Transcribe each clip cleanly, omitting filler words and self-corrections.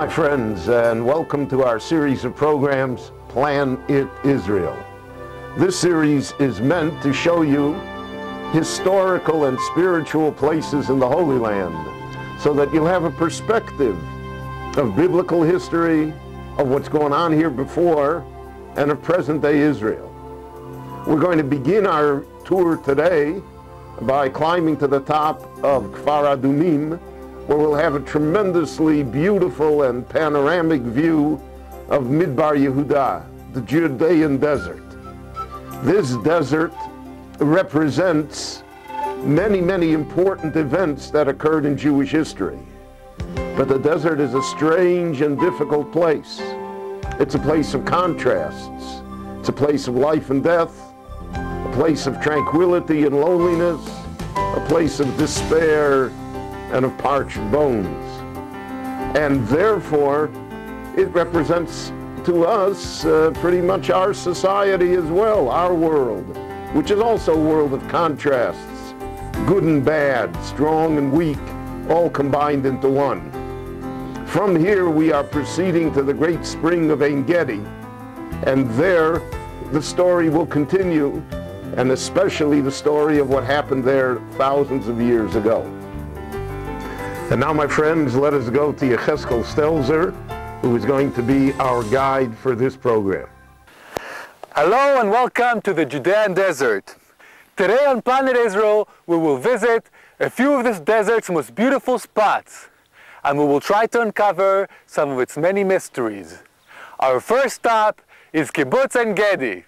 my friends, and welcome to our series of programs, Plan It Israel. This series is meant to show you historical and spiritual places in the Holy Land so that you'll have a perspective of biblical history, of what's going on here before, and of present-day Israel. We're going to begin our tour today by climbing to the top of Kfar Adumim, where we'll have a tremendously beautiful and panoramic view of Midbar Yehuda, the Judean desert. This desert represents many, many important events that occurred in Jewish history. But the desert is a strange and difficult place. It's a place of contrasts. It's a place of life and death, a place of tranquility and loneliness, a place of despair and of parched bones. And therefore, it represents to us pretty much our society as well, our world, which is also a world of contrasts, good and bad, strong and weak, all combined into one. From here, we are proceeding to the great spring of Ein Gedi, and there the story will continue, and especially the story of what happened there thousands of years ago. And now, my friends, let us go to Yecheskel Stelzer, who is going to be our guide for this program. Hello and welcome to the Judean desert. Today on Planet Israel, we will visit a few of this desert's most beautiful spots, and we will try to uncover some of its many mysteries. Our first stop is Kibbutz Ein Gedi.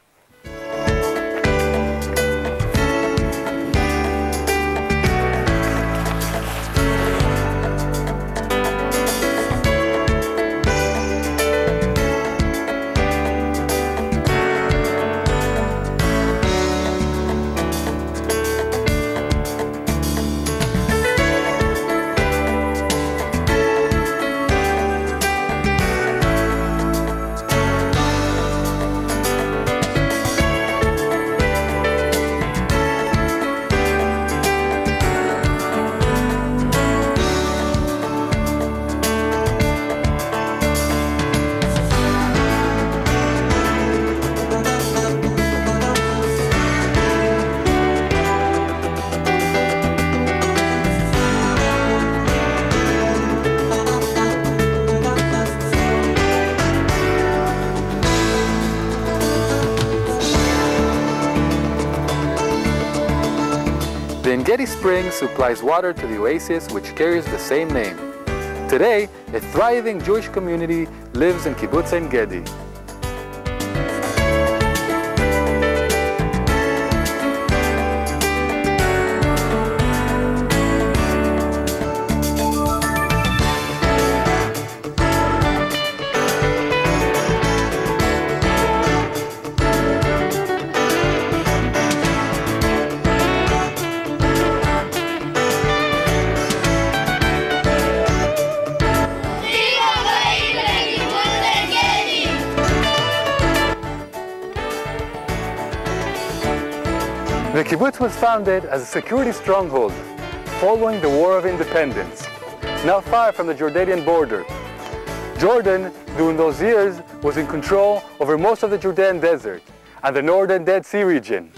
The Ein Gedi spring supplies water to the oasis which carries the same name. Today, a thriving Jewish community lives in Kibbutz Ein Gedi. The kibbutz was founded as a security stronghold following the War of Independence, not far from the Jordanian border. Jordan, during those years, was in control over most of the Judean desert and the northern Dead Sea region.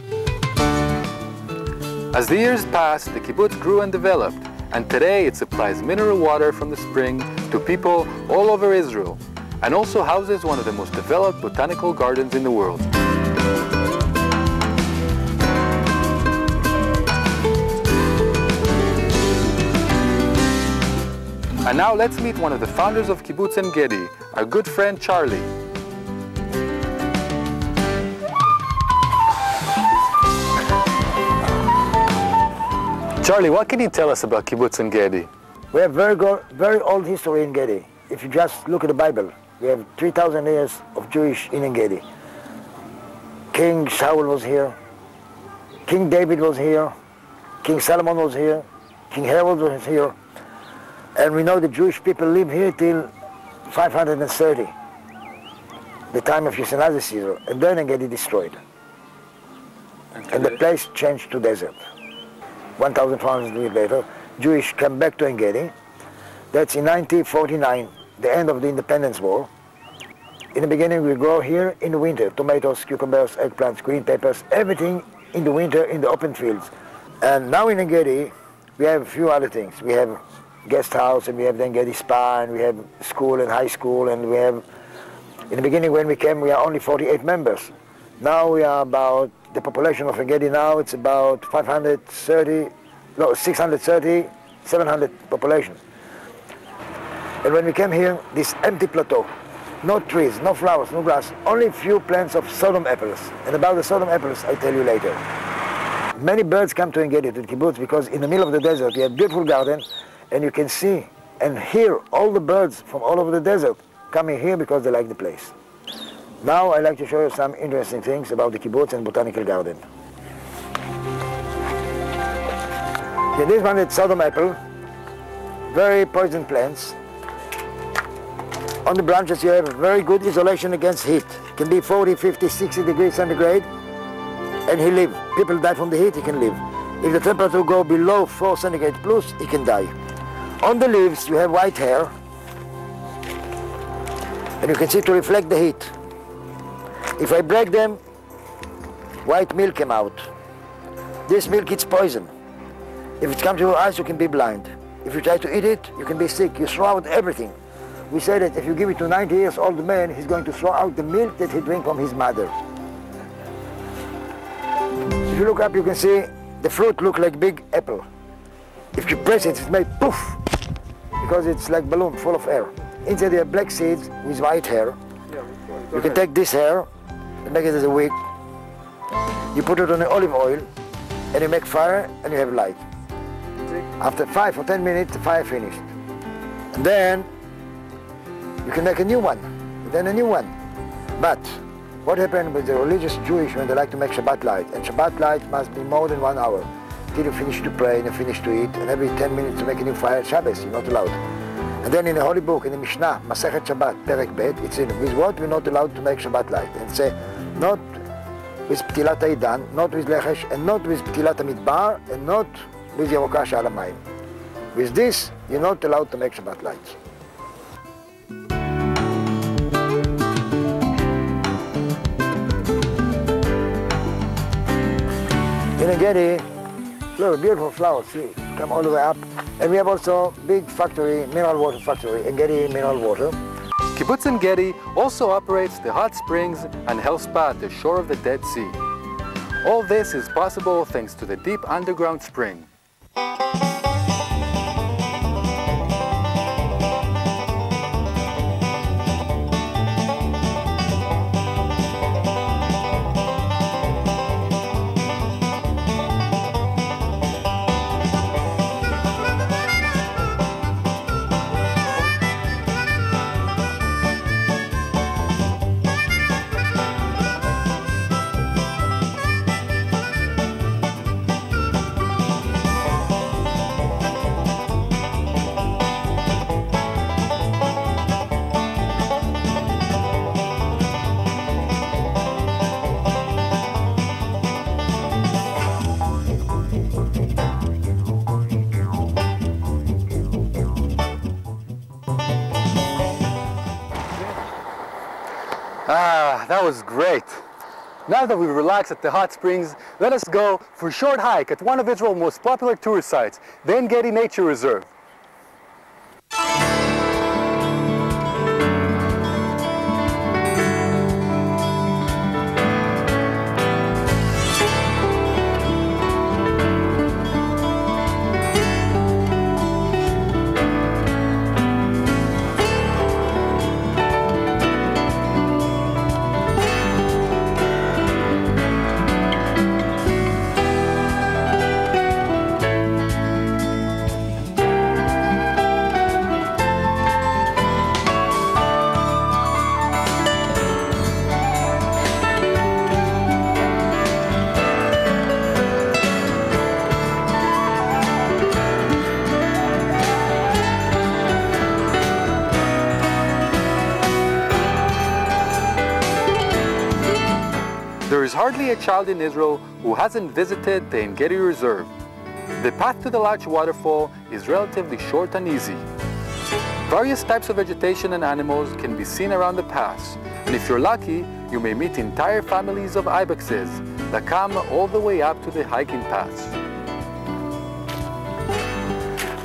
As the years passed, the kibbutz grew and developed, and today it supplies mineral water from the spring to people all over Israel, and also houses one of the most developed botanical gardens in the world. And now let's meet one of the founders of Kibbutz Ein Gedi, our good friend Charlie. Charlie, what can you tell us about Kibbutz Ein Gedi? We have very old history in Gedi. If you just look at the Bible, we have 3,000 years of Jewish in Ein Gedi. King Saul was here, King David was here, King Solomon was here, King Herod was here. And we know the Jewish people live here till 530, the time of Yisraeli Caesar, and then Ein Gedi destroyed. And the place changed to desert. 1,500 years later, Jewish came back to Ein Gedi. That's in 1949, the end of the Independence War. In the beginning, we grow here in the winter, tomatoes, cucumbers, eggplants, green peppers, everything in the winter in the open fields. And now in Engedi, we have a few other things. We have guest house, and we have the Engedi Spa, and we have school and high school, and we have, in the beginning when we came, we are only 48 members. Now we are about, the population of Engedi now, it's about 630, 700 population. And when we came here, this empty plateau, no trees, no flowers, no grass, only a few plants of Sodom apples. And about the Sodom apples, I tell you later. Many birds come to Engedi, to the kibbutz, because in the middle of the desert, you have beautiful garden, and you can see and hear all the birds from all over the desert coming here because they like the place. Now I'd like to show you some interesting things about the kibbutz and botanical garden. Yeah, this one is Sodom apple, very poison plants. On the branches you have very good isolation against heat. It can be 40, 50, 60 degrees centigrade, and he live. People die from the heat, he can live. If the temperature go below 4 centigrade plus, he can die. On the leaves you have white hair, and you can see to reflect the heat. If I break them, white milk came out. This milk is poison. If it comes to your eyes, you can be blind. If you try to eat it, you can be sick. You throw out everything. We say that if you give it to 90 years old man, he's going to throw out the milk that he drank from his mother. If you look up, you can see the fruit look like big apple. If you press it, it's made poof, because it's like balloon full of air. Inside there are black seeds with white hair. You can take this hair and make it as a wick. You put it on the olive oil, and you make fire, and you have light. After 5 or 10 minutes, the fire finished. And then you can make a new one, and then a new one. But what happened with the religious Jewish when they like to make Shabbat light? And Shabbat light must be more than 1 hour. Till you finish to pray and you finish to eat, and every 10 minutes to make a new fire, Shabbos, you're not allowed. And then in the Holy Book, in the Mishnah, Masechet Shabbat, Perek Bet, it's in, with what we're not allowed to make Shabbat light. And say, not with Ptilat Haidan, not with Lechesh, and not with Ptilat Hamidbar, and not with Yeroka Shal Hamayim. With this, you're not allowed to make Shabbat lights. In Engedi, look, beautiful flowers, see, come all the way up. And we have also big factory, mineral water factory, Engedi Mineral Water. Kibbutz Engedi also operates the hot springs and health spa at the shore of the Dead Sea. All this is possible thanks to the deep underground spring. Ah, that was great. Now that we've relaxed at the hot springs, let us go for a short hike at one of Israel's most popular tourist sites, the Engedi Nature Reserve. There is hardly a child in Israel who hasn't visited the Engedi Reserve. The path to the large waterfall is relatively short and easy. Various types of vegetation and animals can be seen around the pass, and if you're lucky, you may meet entire families of ibexes that come all the way up to the hiking pass.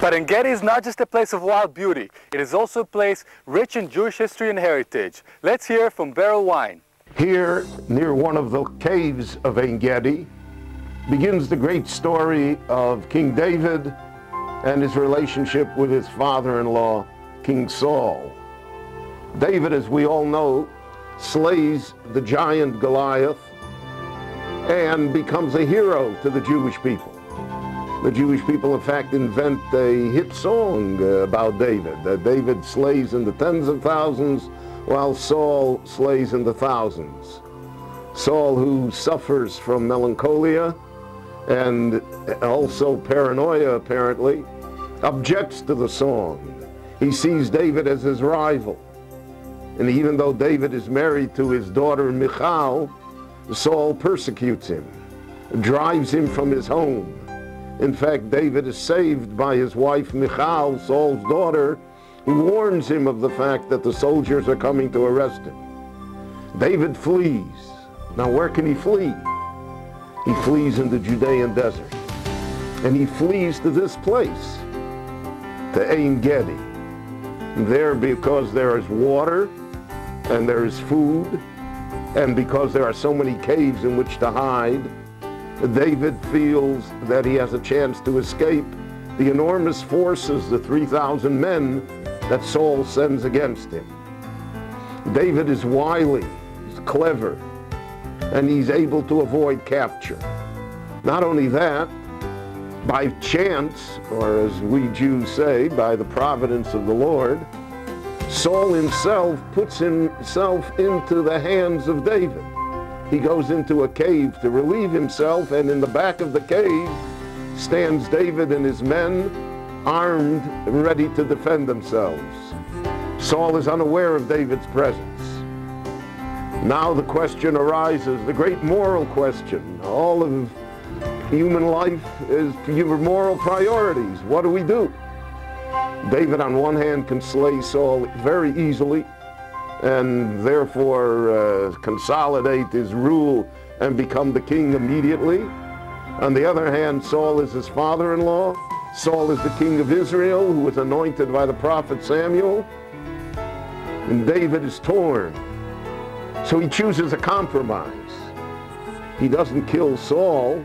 But En Gedi is not just a place of wild beauty, it is also a place rich in Jewish history and heritage. Let's hear from Beryl Wine. Here, near one of the caves of En Gedi, begins the great story of King David and his relationship with his father-in-law, King Saul. David, as we all know, slays the giant Goliath and becomes a hero to the Jewish people. The Jewish people, in fact, invent a hit song about David, that David slays in the tens of thousands while Saul slays in the thousands. Saul, who suffers from melancholia and also paranoia, apparently, objects to the song. He sees David as his rival. And even though David is married to his daughter Michal, Saul persecutes him, drives him from his home. In fact, David is saved by his wife Michal, Saul's daughter, who warns him of the fact that the soldiers are coming to arrest him. David flees. Now where can he flee? He flees in the Judean desert. And he flees to this place, to En Gedi. There, because there is water and there is food, and because there are so many caves in which to hide, David feels that he has a chance to escape the enormous forces, the 3,000 men that Saul sends against him. David is wily, he's clever, and he's able to avoid capture. Not only that, by chance, or as we Jews say, by the providence of the Lord, Saul himself puts himself into the hands of David. He goes into a cave to relieve himself, and in the back of the cave stands David and his men, armed, ready to defend themselves. Saul is unaware of David's presence. Now the question arises, the great moral question. All of human life is your moral priorities. What do we do? David, on one hand, can slay Saul very easily and therefore consolidate his rule and become the king immediately. On the other hand, Saul is his father-in-law. Saul is the king of Israel, who was anointed by the prophet Samuel. And David is torn. So he chooses a compromise. He doesn't kill Saul,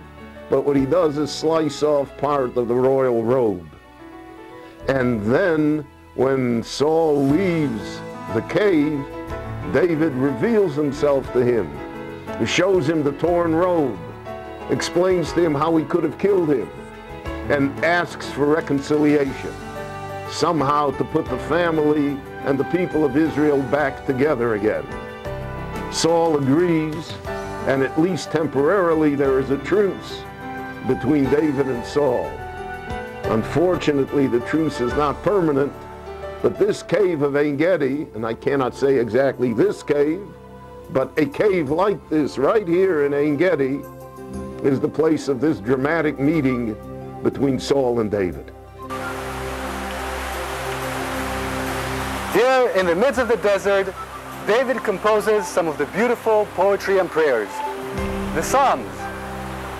but what he does is slice off part of the royal robe. And then, when Saul leaves the cave, David reveals himself to him, shows him the torn robe, explains to him how he could have killed him, and asks for reconciliation, somehow to put the family and the people of Israel back together again. Saul agrees, and at least temporarily there is a truce between David and Saul. Unfortunately, the truce is not permanent, but this cave of En Gedi, and I cannot say exactly this cave, but a cave like this right here in En Gedi is the place of this dramatic meeting between Saul and David. Here in the midst of the desert, David composes some of the beautiful poetry and prayers. The Psalms,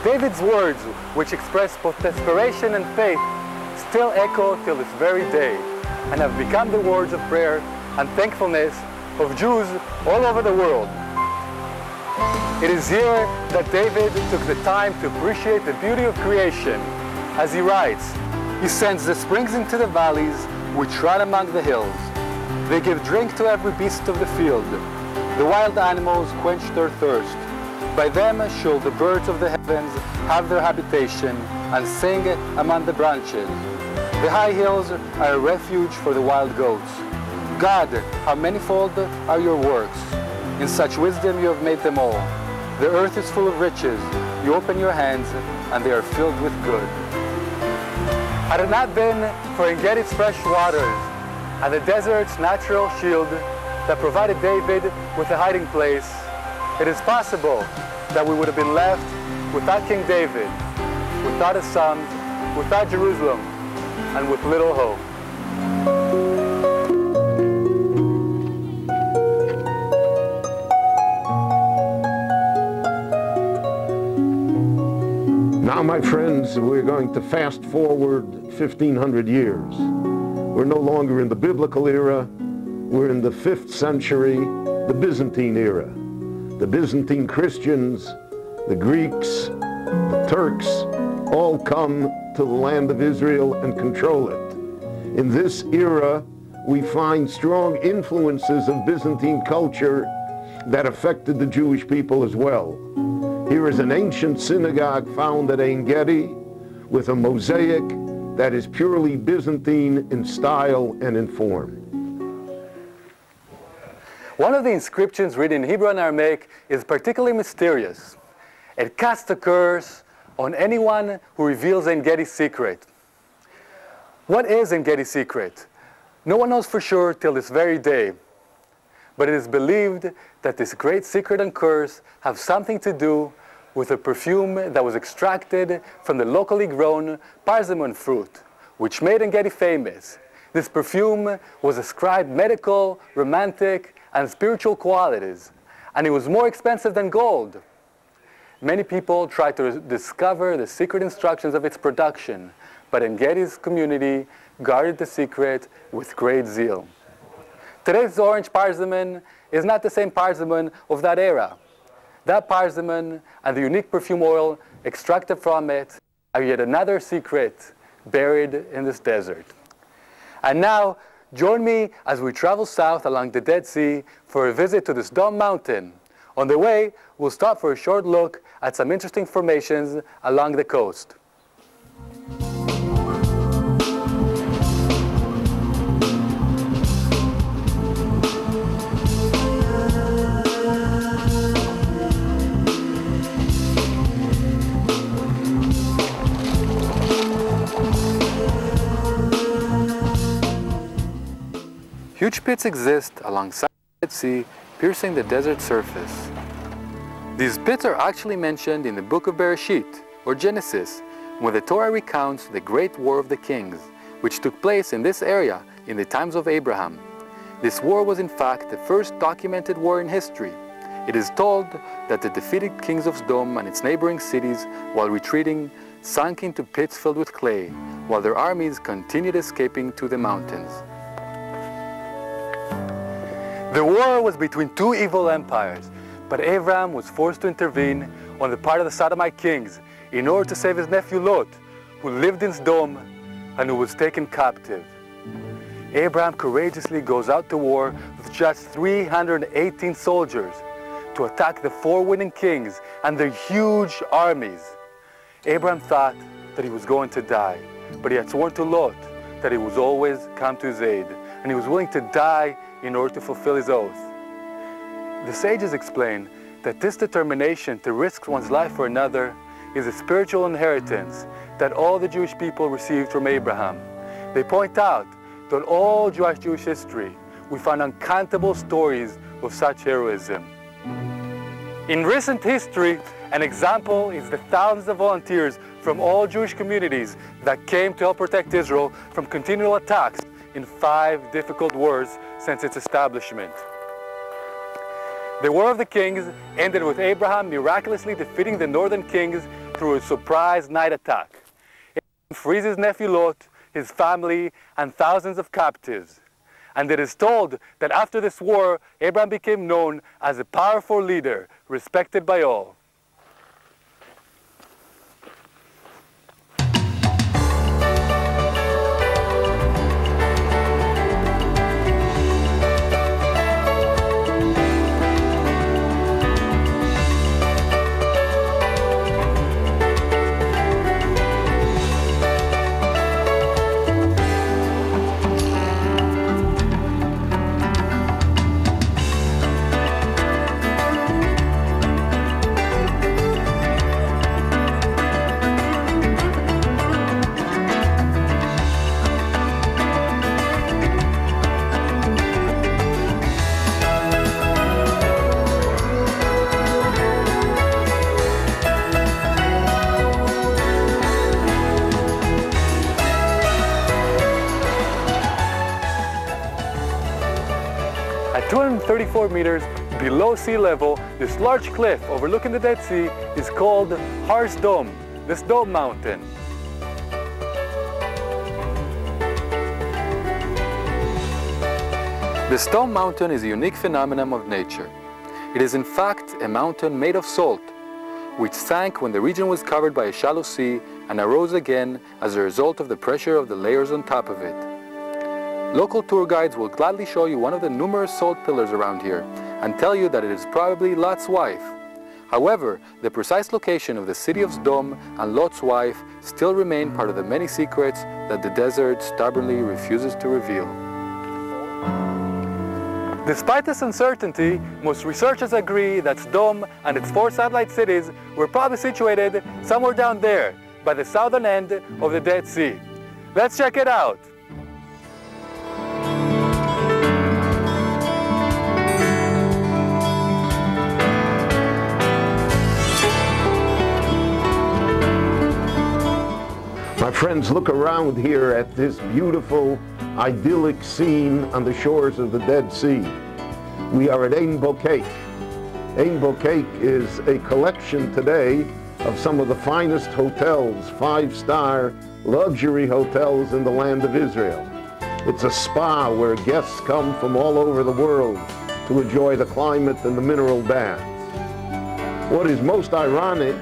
David's words, which express both desperation and faith, still echo till this very day and have become the words of prayer and thankfulness of Jews all over the world. It is here that David took the time to appreciate the beauty of creation. As he writes, he sends the springs into the valleys which run among the hills. They give drink to every beast of the field. The wild animals quench their thirst. By them shall the birds of the heavens have their habitation and sing among the branches. The high hills are a refuge for the wild goats. God, how manifold are your works. In such wisdom you have made them all. The earth is full of riches. You open your hands and they are filled with good. Had it not been for En Gedi's fresh waters and the desert's natural shield that provided David with a hiding place, it is possible that we would have been left without King David, without his sons, without Jerusalem, and with little hope. Now, my friends, we're going to fast forward 1,500 years. We're no longer in the biblical era. We're in the 5th century, the Byzantine era. The Byzantine Christians, the Greeks, the Turks, all come to the land of Israel and control it. In this era, we find strong influences of Byzantine culture that affected the Jewish people as well. Here is an ancient synagogue found at Ein Gedi with a mosaic that is purely Byzantine in style and in form. One of the inscriptions written in Hebrew and Aramaic is particularly mysterious. It casts a curse on anyone who reveals Ein Gedi's secret. What is Ein Gedi's secret? No one knows for sure till this very day. But it is believed that this great secret and curse have something to do with a perfume that was extracted from the locally grown persimmon fruit, which made Ein Gedi famous. This perfume was ascribed medical, romantic, and spiritual qualities, and it was more expensive than gold. Many people tried to discover the secret instructions of its production, but Ein Gedi's community guarded the secret with great zeal. Today's orange persimmon is not the same persimmon of that era. That persimmon and the unique perfume oil extracted from it are yet another secret buried in this desert. And now, join me as we travel south along the Dead Sea for a visit to this Dome Mountain. On the way, we'll stop for a short look at some interesting formations along the coast. Huge pits exist alongside the Dead Sea, piercing the desert surface. These pits are actually mentioned in the book of Bereshit, or Genesis, when the Torah recounts the Great War of the Kings, which took place in this area in the times of Abraham. This war was in fact the first documented war in history. It is told that the defeated kings of Sodom and its neighboring cities, while retreating, sunk into pits filled with clay, while their armies continued escaping to the mountains. The war was between two evil empires, but Abraham was forced to intervene on the part of the Sodomite kings in order to save his nephew Lot, who lived in Sodom and who was taken captive. Abraham courageously goes out to war with just 318 soldiers to attack the four winning kings and their huge armies. Abraham thought that he was going to die, but he had sworn to Lot that he would always come to his aid, and he was willing to die in order to fulfill his oath. The sages explain that this determination to risk one's life for another is a spiritual inheritance that all the Jewish people received from Abraham. They point out that all Jewish history, we find uncountable stories of such heroism. In recent history, an example is the thousands of volunteers from all Jewish communities that came to help protect Israel from continual attacks in 5 difficult wars since its establishment. The War of the Kings ended with Abraham miraculously defeating the northern kings through a surprise night attack. Abraham frees his nephew Lot, his family, and thousands of captives. And it is told that after this war, Abraham became known as a powerful leader, respected by all. At 234 meters below sea level, this large cliff overlooking the Dead Sea is called Har's Dome, this Dome Mountain. The Dome Mountain is a unique phenomenon of nature. It is in fact a mountain made of salt, which sank when the region was covered by a shallow sea and arose again as a result of the pressure of the layers on top of it. Local tour guides will gladly show you one of the numerous salt pillars around here and tell you that it is probably Lot's wife. However, the precise location of the city of Sdom and Lot's wife still remain part of the many secrets that the desert stubbornly refuses to reveal. Despite this uncertainty, most researchers agree that Sdom and its 4 satellite cities were probably situated somewhere down there, by the southern end of the Dead Sea. Let's check it out. My friends, look around here at this beautiful, idyllic scene on the shores of the Dead Sea. We are at Ein Bokek. Ein Bokek is a collection today of some of the finest hotels, 5-star luxury hotels in the land of Israel. It's a spa where guests come from all over the world to enjoy the climate and the mineral baths. What is most ironic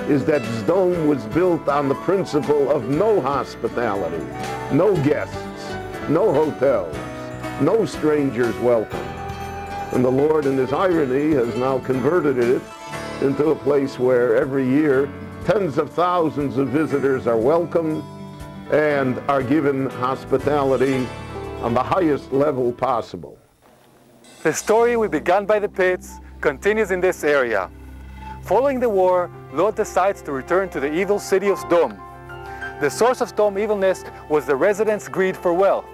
is that Sdom was built on the principle of no hospitality, no guests, no hotels, no strangers welcome. And the Lord in His irony has now converted it into a place where every year tens of thousands of visitors are welcomed and are given hospitality on the highest level possible. The story we began by the pits continues in this area. Following the war, Lot decides to return to the evil city of Sdom. The source of Sdom evilness was the residents' greed for wealth.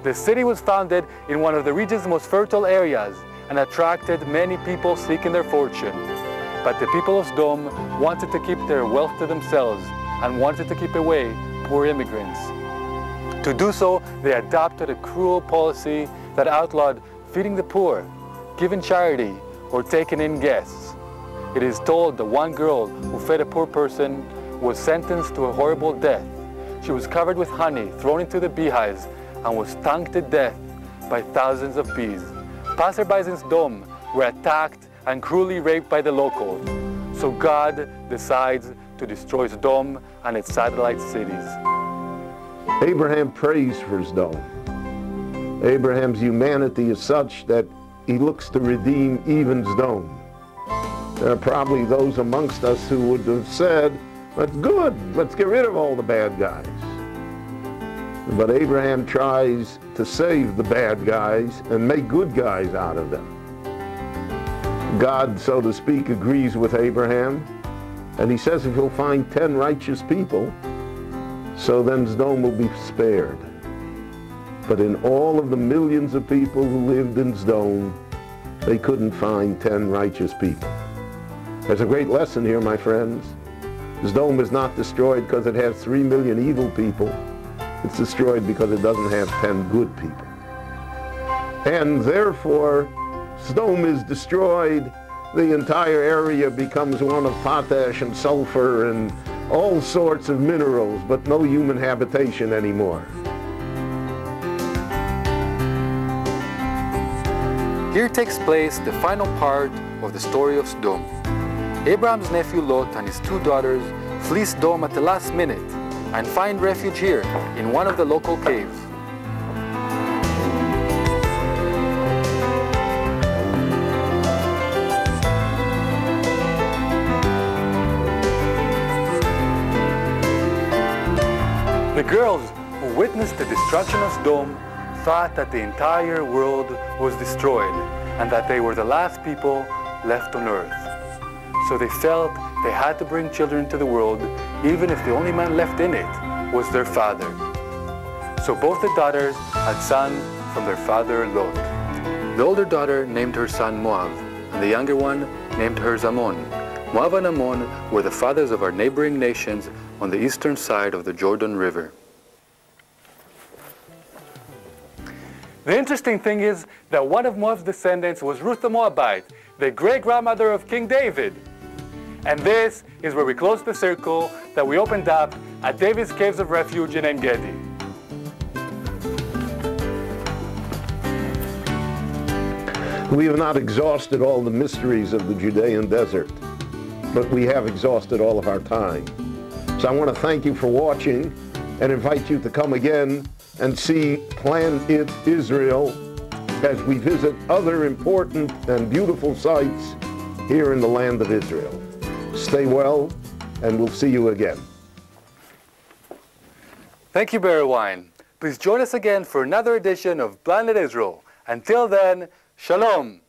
The city was founded in one of the region's most fertile areas and attracted many people seeking their fortune. But the people of Sdom wanted to keep their wealth to themselves and wanted to keep away poor immigrants. To do so, they adopted a cruel policy that outlawed feeding the poor, giving charity, or taking in guests. It is told that one girl who fed a poor person was sentenced to a horrible death. She was covered with honey thrown into the beehives and was stung to death by thousands of bees. Passerbys in Sdom were attacked and cruelly raped by the locals. So God decides to destroy Sdom and its satellite cities. Abraham prays for Sdom. Abraham's humanity is such that he looks to redeem even Sdom. There are probably those amongst us who would have said, that's good, let's get rid of all the bad guys. But Abraham tries to save the bad guys and make good guys out of them. God, so to speak, agrees with Abraham, and he says if he'll find 10 righteous people, so then Sdom will be spared. But in all of the millions of people who lived in Sdom, they couldn't find 10 righteous people. There's a great lesson here, my friends. Sdom is not destroyed because it has 3 million evil people. It's destroyed because it doesn't have 10 good people. And therefore, Sdom is destroyed. The entire area becomes one of potash and sulfur and all sorts of minerals, but no human habitation anymore. Here takes place the final part of the story of Sdom. Abraham's nephew Lot and his 2 daughters flee Sdom at the last minute and find refuge here in one of the local caves. The girls who witnessed the destruction of Sdom thought that the entire world was destroyed and that they were the last people left on earth. So they felt they had to bring children into the world, even if the only man left in it was their father. So both the daughters had sons from their father Lot. The older daughter named her son Moab, and the younger one named hers Ammon. Moab and Ammon were the fathers of our neighboring nations on the eastern side of the Jordan River. The interesting thing is that one of Moab's descendants was Ruth the Moabite, the great-grandmother of King David. And this is where we close the circle that we opened up at David's Caves of Refuge in En Gedi. We have not exhausted all the mysteries of the Judean desert, but we have exhausted all of our time. So I want to thank you for watching and invite you to come again and see Plan It Israel as we visit other important and beautiful sites here in the land of Israel. Stay well, and we'll see you again. Thank you, Berewine. Please join us again for another edition of Plan It Israel. Until then, Shalom.